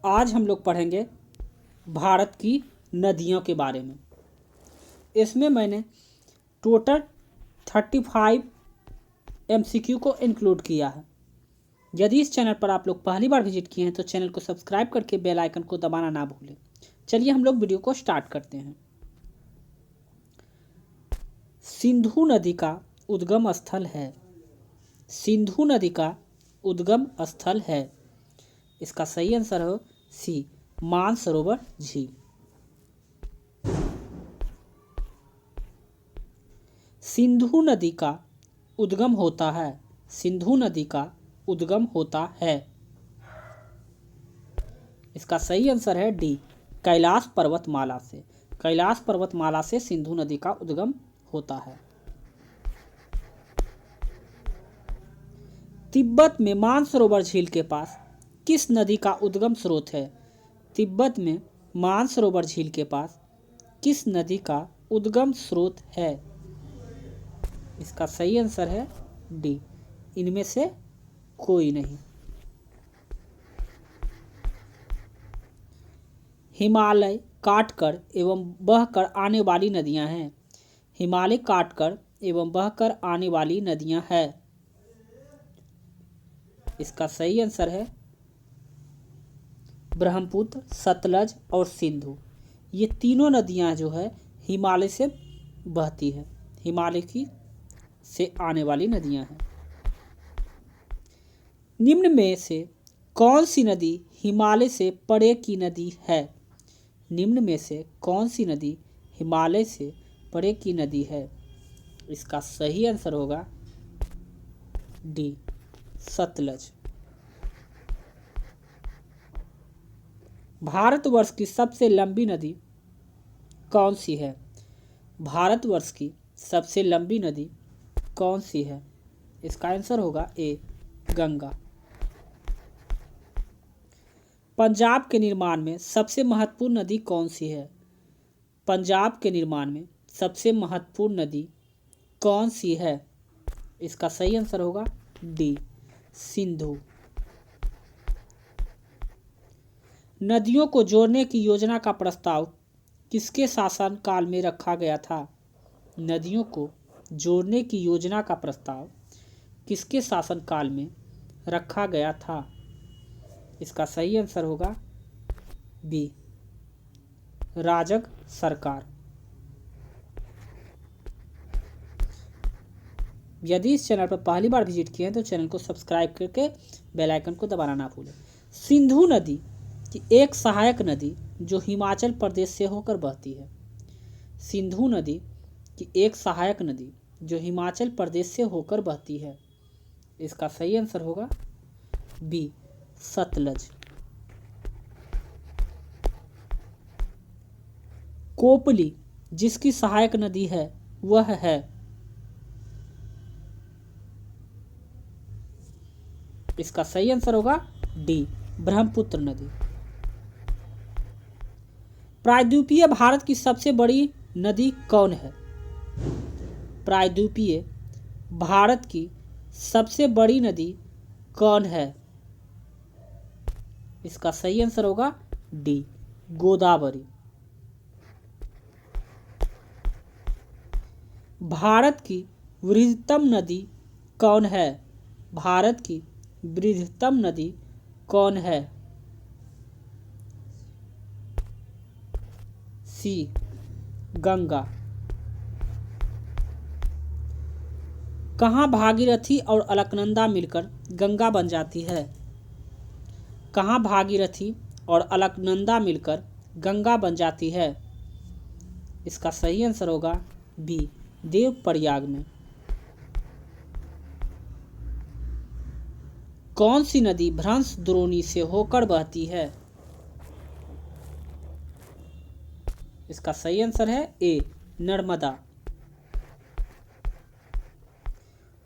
आज हम लोग पढ़ेंगे भारत की नदियों के बारे में। इसमें मैंने टोटल 35 MCQ को इंक्लूड किया है। यदि इस चैनल पर आप लोग पहली बार विजिट किए हैं तो चैनल को सब्सक्राइब करके बेल आइकन को दबाना ना भूलें। चलिए हम लोग वीडियो को स्टार्ट करते हैं। सिंधु नदी का उद्गम स्थल है। सिंधु नदी का उद्गम स्थल है। इसका सही आंसर हो सी, मानसरोवर झील। सिंधु नदी का उद्गम होता है। सिंधु नदी का उद्गम होता है। इसका सही आंसर है डी, कैलाश पर्वतमाला से। कैलाश पर्वतमाला से सिंधु नदी का उद्गम होता है। तिब्बत में मानसरोवर झील के पास किस नदी का उद्गम स्रोत है? तिब्बत में मानसरोवर झील के पास किस नदी का उद्गम स्रोत है? इसका सही आंसर है डी, इनमें से कोई नहीं। हिमालय काटकर एवं बहकर आने वाली नदियां हैं। हिमालय काटकर एवं बहकर आने वाली नदियां हैं। इसका सही आंसर है ब्रह्मपुत्र, सतलज और सिंधु। ये तीनों नदियां जो है हिमालय से बहती है। हिमालय की से आने वाली नदियां हैं। निम्न में से कौन सी नदी हिमालय से परे की नदी है? निम्न में से कौन सी नदी हिमालय से परे की नदी है? इसका सही आंसर होगा डी, सतलज। भारतवर्ष की सबसे लंबी नदी कौन सी है? भारतवर्ष की सबसे लंबी नदी कौन सी है? इसका आंसर होगा ए, गंगा। पंजाब के निर्माण में सबसे महत्वपूर्ण नदी कौन सी है? पंजाब के निर्माण में सबसे महत्वपूर्ण नदी कौन सी है? इसका सही आंसर होगा डी, सिंधु। नदियों को जोड़ने की योजना का प्रस्ताव किसके शासनकाल में रखा गया था? नदियों को जोड़ने की योजना का प्रस्ताव किसके शासनकाल में रखा गया था? इसका सही आंसर होगा बी, राजग सरकार। यदि इस चैनल पर पहली बार विजिट किए हैं तो चैनल को सब्सक्राइब करके बेल आइकन को दबाना ना भूलें। सिंधु नदी की एक सहायक नदी जो हिमाचल प्रदेश से होकर बहती है। सिंधु नदी की एक सहायक नदी जो हिमाचल प्रदेश से होकर बहती है। इसका सही आंसर होगा बी, सतलज। कोपली जिसकी सहायक नदी है वह है? इसका सही आंसर होगा डी, ब्रह्मपुत्र नदी। प्रायद्वीपीय भारत की सबसे बड़ी नदी कौन है? प्रायद्वीपीय भारत की सबसे बड़ी नदी कौन है? इसका सही आंसर होगा डी, गोदावरी। भारत की वृहत्तम नदी कौन है? भारत की वृहत्तम नदी कौन है? सी, गंगा। कहाँ भागीरथी और अलकनंदा मिलकर गंगा बन जाती है? कहाँ भागीरथी और अलकनंदा मिलकर गंगा बन जाती है? इसका सही आंसर होगा बी, देवप्रयाग में। कौन सी नदी भ्रंश द्रोणी से होकर बहती है? इसका सही आंसर है ए, नर्मदा।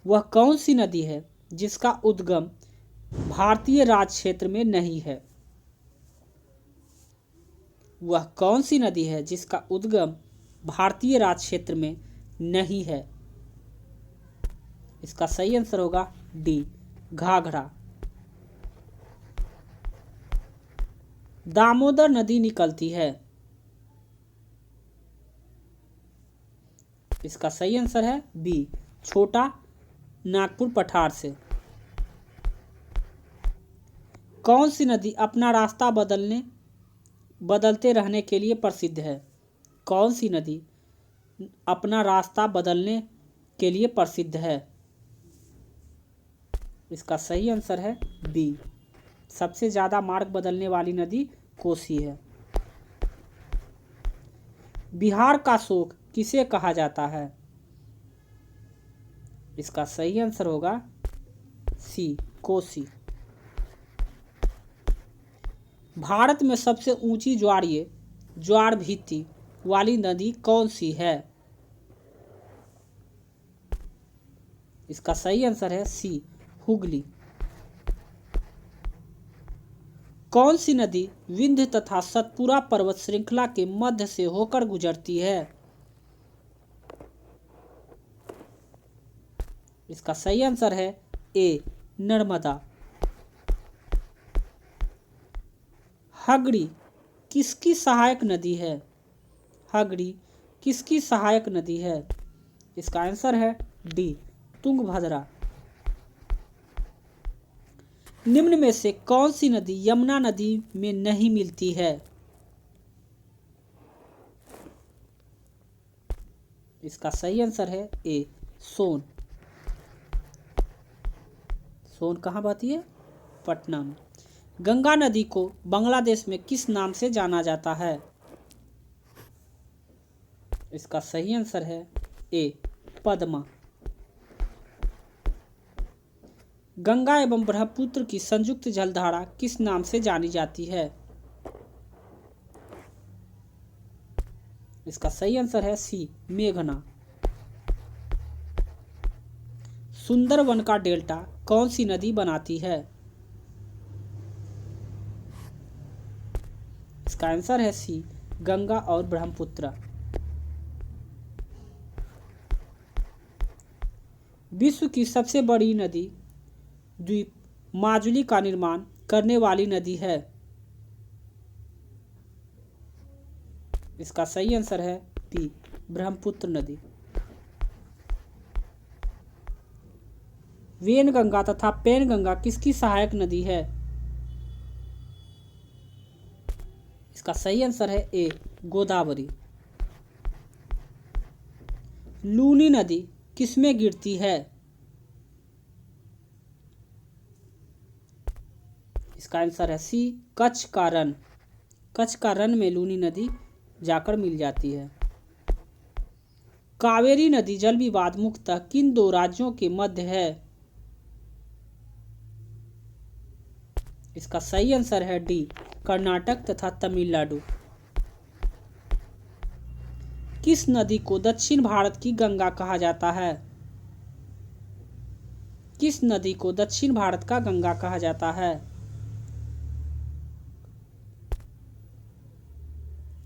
वह कौन सी नदी है जिसका उद्गम भारतीय राज क्षेत्र में नहीं है? वह कौन सी नदी है जिसका उद्गम भारतीय राज क्षेत्र में नहीं है? इसका सही आंसर होगा डी, घाघरा। दामोदर नदी निकलती है? इसका सही आंसर है बी, छोटा नागपुर पठार से। कौन सी नदी अपना रास्ता बदलते रहने के लिए प्रसिद्ध है? कौन सी नदी अपना रास्ता बदलने के लिए प्रसिद्ध है? इसका सही आंसर है बी, सबसे ज्यादा मार्ग बदलने वाली नदी कोसी है। बिहार का शोक किसे कहा जाता है? इसका सही आंसर होगा सी, कोसी। भारत में सबसे ऊंची ज्वार भीति वाली नदी कौन सी है? इसका सही आंसर है सी, हुगली। कौन सी नदी विंध्य तथा सतपुरा पर्वत श्रृंखला के मध्य से होकर गुजरती है? इसका सही आंसर है ए, नर्मदा। हगड़ी किसकी सहायक नदी है? हगड़ी किसकी सहायक नदी है? इसका आंसर है डी, तुंगभद्रा। निम्न में से कौन सी नदी यमुना नदी में नहीं मिलती है? इसका सही आंसर है ए, सोन। सोन कहाँ बहती है? पटना में। गंगा नदी को बांग्लादेश में किस नाम से जाना जाता है? इसका सही आंसर है ए, पद्मा। गंगा एवं ब्रह्मपुत्र की संयुक्त जलधारा किस नाम से जानी जाती है? इसका सही आंसर है सी, मेघना। सुंदरवन का डेल्टा कौन सी नदी बनाती है? इसका आंसर है सी, गंगा और ब्रह्मपुत्र। विश्व की सबसे बड़ी नदी द्वीप माजुली का निर्माण करने वाली नदी है? इसका सही आंसर है बी, ब्रह्मपुत्र नदी। वेनगंगा तथा पेनगंगा किसकी सहायक नदी है? इसका सही आंसर है ए, गोदावरी। लूनी नदी किसमें गिरती है? इसका आंसर है सी, कच्छ का रण। कच्छ का रण में लूनी नदी जाकर मिल जाती है। कावेरी नदी जल विवाद मुख्यतः किन दो राज्यों के मध्य है? इसका सही आंसर है डी, कर्नाटक तथा तमिलनाडु। किस नदी को दक्षिण भारत की गंगा कहा जाता है? किस नदी को दक्षिण भारत का गंगा कहा जाता है?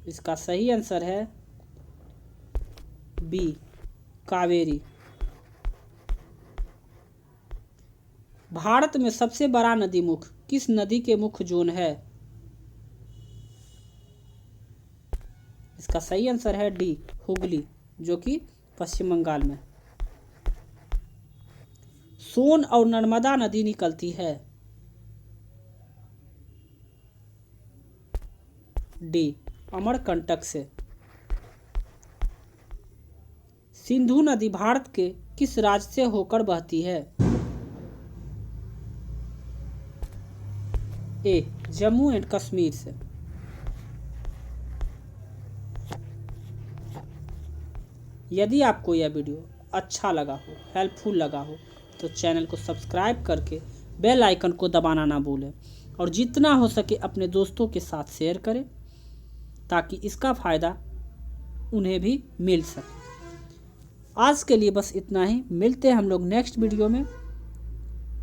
इसका सही आंसर है बी, कावेरी। भारत में सबसे बड़ा नदी मुख किस नदी के मुख्य जोन है? इसका सही आंसर है डी, हुगली, जो कि पश्चिम बंगाल में। सोन और नर्मदा नदी निकलती है? डी, अमरकंटक से। सिंधु नदी भारत के किस राज्य से होकर बहती है? ए, जम्मू एंड कश्मीर से। यदि आपको यह वीडियो अच्छा लगा हो, हेल्पफुल लगा हो, तो चैनल को सब्सक्राइब करके बेल आइकन को दबाना ना भूलें और जितना हो सके अपने दोस्तों के साथ शेयर करें ताकि इसका फ़ायदा उन्हें भी मिल सके। आज के लिए बस इतना ही। मिलते हैं हम लोग नेक्स्ट वीडियो में।